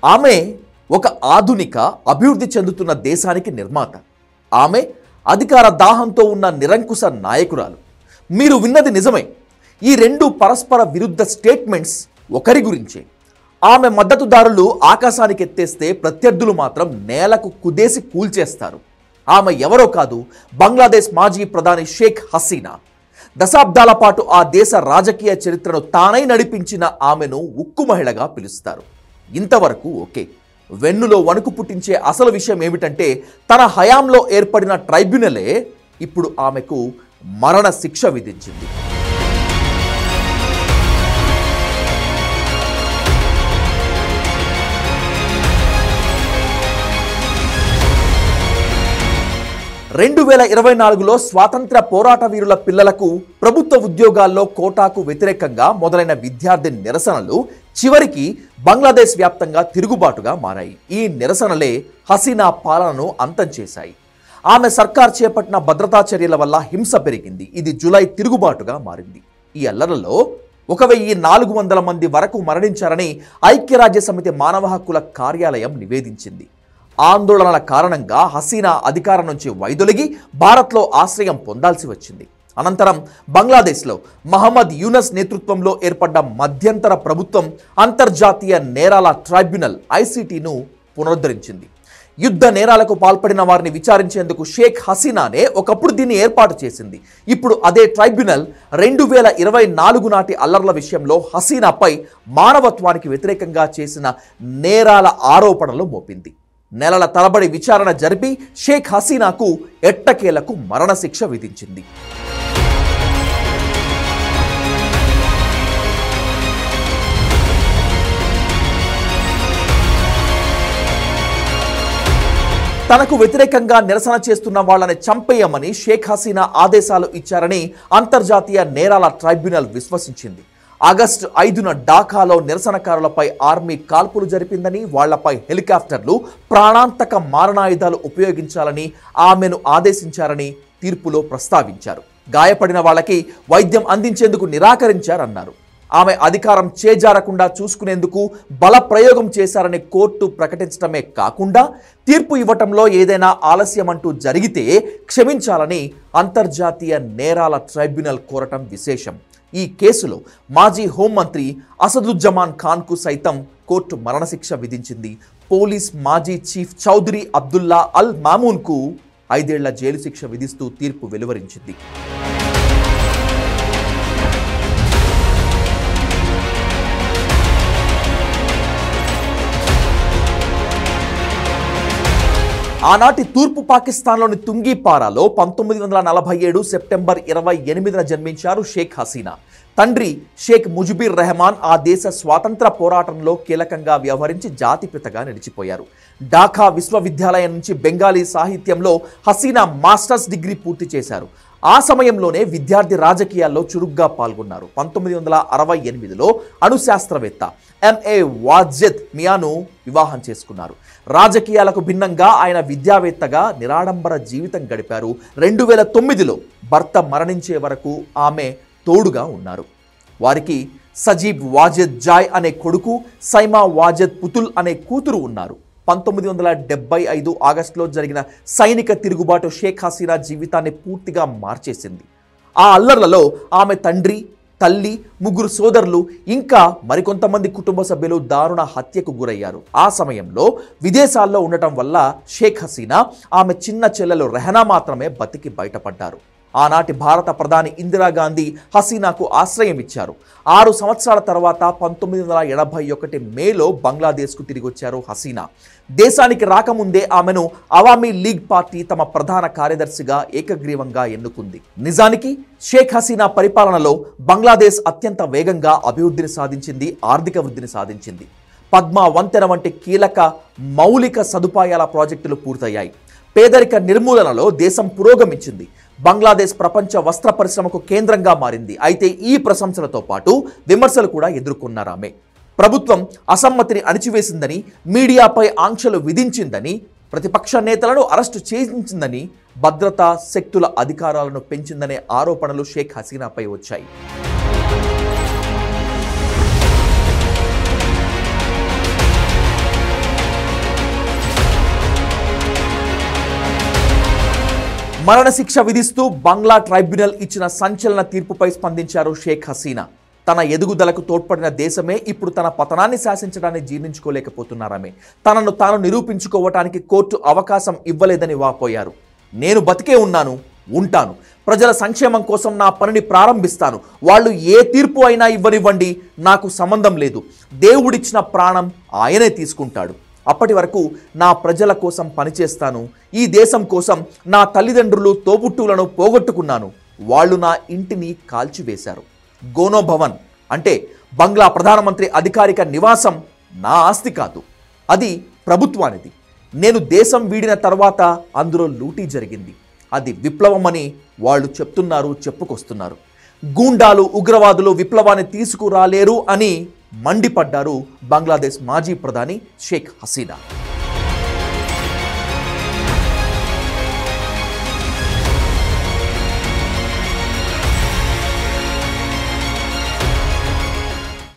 ఆమె ఒక ఆధునిక అభివృద్ధి చెందుతున్న దేశానికి నిర్మాత. ఆమె అధికార దాహంతో ఉన్న నిరంకుశ నాయకురాలు. మీరు విన్నది నిజమే. ఈ రెండు పరస్పర విరుద్ధ స్టేట్మెంట్స్ ఒకరి గురించే. ఆమె మద్దతుదారులు ఆకాశానికి ఎత్తేస్తే ప్రత్యర్థులు మాత్రం నేలకు కుదేసి కూల్చేస్తారు. ఆమె ఎవరో కాదు, బంగ్లాదేశ్ మాజీ ప్రధాని షేక్ హసీనా. దశాబ్దాల పాటు ఆ దేశ రాజకీయ చరిత్రను తానై నడిపించిన ఆమెను ఉక్కు మహిళగా పిలుస్తారు. ఇంతవరకు ఓకే. వెన్నులో వణుకు పుట్టించే అసలు విషయం ఏమిటంటే, తన హయాంలో ఏర్పడిన ట్రైబ్యునలే ఇప్పుడు ఆమెకు మరణ శిక్ష విధించింది. రెండు 2024లో స్వాతంత్ర పోరాట వీరుల పిల్లలకు ప్రభుత్వ ఉద్యోగాల్లో కోటాకు వ్యతిరేకంగా మొదలైన విద్యార్థి నిరసనలు చివరికి బంగ్లాదేశ్ వ్యాప్తంగా తిరుగుబాటుగా మారాయి. ఈ నిరసనలే హసీనా పాలనను అంతం చేశాయి. ఆమె సర్కార్ చేపట్టిన భద్రతా చర్యల వల్ల హింస పెరిగింది. ఇది జూలై తిరుగుబాటుగా మారింది. ఈ అల్లర్లలో 1400 మంది వరకు మరణించారని ఐక్యరాజ్య సమితి మానవ హక్కుల కార్యాలయం నివేదించింది. ఆందోళనల కారణంగా హసీనా అధికారం నుంచి వైదొలిగి భారత్లో ఆశ్రయం పొందాల్సి వచ్చింది. అనంతరం బంగ్లాదేశ్లో మహమ్మద్ యూనస్ నేతృత్వంలో ఏర్పడ్డ మధ్యంతర ప్రభుత్వం అంతర్జాతీయ నేరాల ట్రైబ్యునల్ ఐసిటిను పునరుద్ధరించింది. యుద్ధ నేరాలకు పాల్పడిన వారిని విచారించేందుకు షేక్ హసీనానే ఒకప్పుడు దీన్ని ఏర్పాటు చేసింది. ఇప్పుడు అదే ట్రైబ్యునల్ 2024 నాటి అల్లర్ల విషయంలో హసీనాపై మానవత్వానికి వ్యతిరేకంగా చేసిన నేరాల ఆరోపణలు మోపింది. నెలల తరబడి విచారణ జరిపి షేక్ హసీనాకు ఎట్టకేలకు మరణశిక్ష విధించింది. తనకు వ్యతిరేకంగా నిరసన చేస్తున్న వాళ్ళని చంపేయమని షేక్ హసీనా ఆదేశాలు ఇచ్చారని అంతర్జాతీయ నేరాల ట్రైబ్యునల్ విశ్వసించింది. ఆగస్టు 5న ఢాకాలో నిరసనకారులపై ఆర్మీ కాల్పులు జరిపిందని, వాళ్లపై హెలికాప్టర్లు, ప్రాణాంతక మారణాయుధాలు ఉపయోగించాలని ఆమెను ఆదేశించారని తీర్పులో ప్రస్తావించారు. గాయపడిన వాళ్ళకి వైద్యం అందించేందుకు నిరాకరించారన్నారు. ఆమె అధికారం చేజారకుండా చూసుకునేందుకు బల ప్రయోగం చేశారని కోర్టు ప్రకటించడమే కాకుండా, తీర్పు ఇవ్వటంలో ఏదైనా ఆలస్యం అంటూ జరిగితే క్షమించాలని అంతర్జాతీయ నేరాల ట్రైబ్యునల్ కోరటం విశేషం. ఈ కేసులో మాజీ హోంమంత్రి అసదుజ్జమాన్ ఖాన్కు సైతం కోర్టు మరణశిక్ష విధించింది. పోలీస్ మాజీ చీఫ్ చౌదరి అబ్దుల్లా అల్ మామూన్కు 5 ఏళ్ల జైలు శిక్ష విధిస్తూ తీర్పు వెలువరించింది. ఆనాటి తూర్పు పాకిస్తాన్లోని తుంగీపారాలో 1947 సెప్టెంబర్ 28న జన్మించారు షేక్ హసీనా. తండ్రి షేక్ ముజిబుర్ రెహమాన్ ఆ దేశ స్వాతంత్ర పోరాటంలో కీలకంగా వ్యవహరించి జాతిపితగా నిలిచిపోయారు. ఢాకా విశ్వవిద్యాలయం నుంచి బెంగాలీ సాహిత్యంలో హసీనా మాస్టర్స్ డిగ్రీ పూర్తి చేశారు. ఆ సమయంలోనే విద్యార్థి రాజకీయాల్లో చురుగ్గా పాల్గొన్నారు. 1968లో అణుశాస్త్రవేత్త ఎంఏ వాజెద్ మియాను వివాహం చేసుకున్నారు. రాజకీయాలకు భిన్నంగా ఆయన విద్యావేత్తగా నిరాడంబర జీవితం గడిపారు. 2009లో భర్త మరణించే వరకు ఆమె తోడుగా ఉన్నారు. వారికి సజీబ్ వాజెద్ జాయ్ అనే కొడుకు, సైమా వాజెద్ పుతుల్ అనే కూతురు ఉన్నారు. 1975 ఆగస్టులో జరిగిన సైనిక తిరుగుబాటు షేక్ హసీనా జీవితాన్ని పూర్తిగా మార్చేసింది. ఆ అల్లర్లలో ఆమె తండ్రి, తల్లి, 3 సోదరులు ఇంకా మరికొంతమంది కుటుంబ సభ్యులు దారుణ హత్యకు గురయ్యారు. ఆ సమయంలో విదేశాల్లో ఉండటం వల్ల షేక్ హసీనా, ఆమె చిన్న చెల్లెలు రెహనా మాత్రమే బతికి బయటపడ్డారు. ఆనాటి భారత ప్రధాని ఇందిరాగాంధీ హసీనాకు ఆశ్రయం ఇచ్చారు. 6 సంవత్సరాల తర్వాత 1981 మేలో బంగ్లాదేశ్కు తిరిగి వచ్చారు హసీనా. దేశానికి రాకముందే ఆమెను అవామీ లీగ్ పార్టీ తమ ప్రధాన కార్యదర్శిగా ఏకగ్రీవంగా ఎన్నుకుంది. నిజానికి షేక్ హసీనా పరిపాలనలో బంగ్లాదేశ్ అత్యంత వేగంగా అభివృద్ధిని సాధించింది, ఆర్థిక వృద్ధిని సాధించింది. పద్మా వంతెన వంటి కీలక మౌలిక సదుపాయాల ప్రాజెక్టులు పూర్తయ్యాయి. పేదరిక నిర్మూలనలో దేశం పురోగమించింది. బంగ్లాదేశ్ ప్రపంచ వస్త్ర పరిశ్రమకు కేంద్రంగా మారింది. అయితే ఈ ప్రశంసలతో పాటు విమర్శలు కూడా ఎదుర్కొన్నారు. ఆమె ప్రభుత్వం అసమ్మతిని అణిచివేసిందని, మీడియాపై ఆంక్షలు విధించిందని, ప్రతిపక్ష నేతలను అరెస్టు చేయించిందని, భద్రతా శక్తుల అధికారాలను పెంచిందనే ఆరోపణలు షేక్ హసీనాపై వచ్చాయి. మరణశిక్ష విధిస్తూ బంగ్లా ట్రైబ్యునల్ ఇచ్చిన సంచలన తీర్పుపై స్పందించారు షేక్ హసీనా. తన ఎదుగుదలకు తోడ్పడిన దేశమే ఇప్పుడు తన పతనాన్ని శాసించడాన్ని జీర్ణించుకోలేకపోతున్నారామె. తనను తాను నిరూపించుకోవటానికి కోర్టు అవకాశం ఇవ్వలేదని వాపోయారు. నేను బతికే ఉన్నాను, ఉంటాను. ప్రజల సంక్షేమం కోసం నా పనిని ప్రారంభిస్తాను. వాళ్ళు ఏ తీర్పు అయినా ఇవ్వనివ్వండి, నాకు సంబంధం లేదు. దేవుడిచ్చిన ప్రాణం ఆయనే తీసుకుంటాడు. అప్పటి వరకు నా ప్రజల కోసం పనిచేస్తాను. ఈ దేశం కోసం నా తల్లిదండ్రులు తోబుట్టువులను పోగొట్టుకున్నాను. వాళ్ళు నా ఇంటిని కాల్చివేశారు. గోనో భవన్ అంటే బంగ్లా ప్రధానమంత్రి అధికారిక నివాసం నా ఆస్తి కాదు, అది ప్రభుత్వానిది. నేను దేశం వీడిన తర్వాత అందులో లూటీ జరిగింది. అది విప్లవం అని వాళ్ళు చెప్పుకొస్తున్నారు. గూండాలు, ఉగ్రవాదులు విప్లవాన్ని తీసుకురాలేరు అని మండిపడ్డారు బంగ్లాదేశ్ మాజీ ప్రధాని షేక్ హసీనా.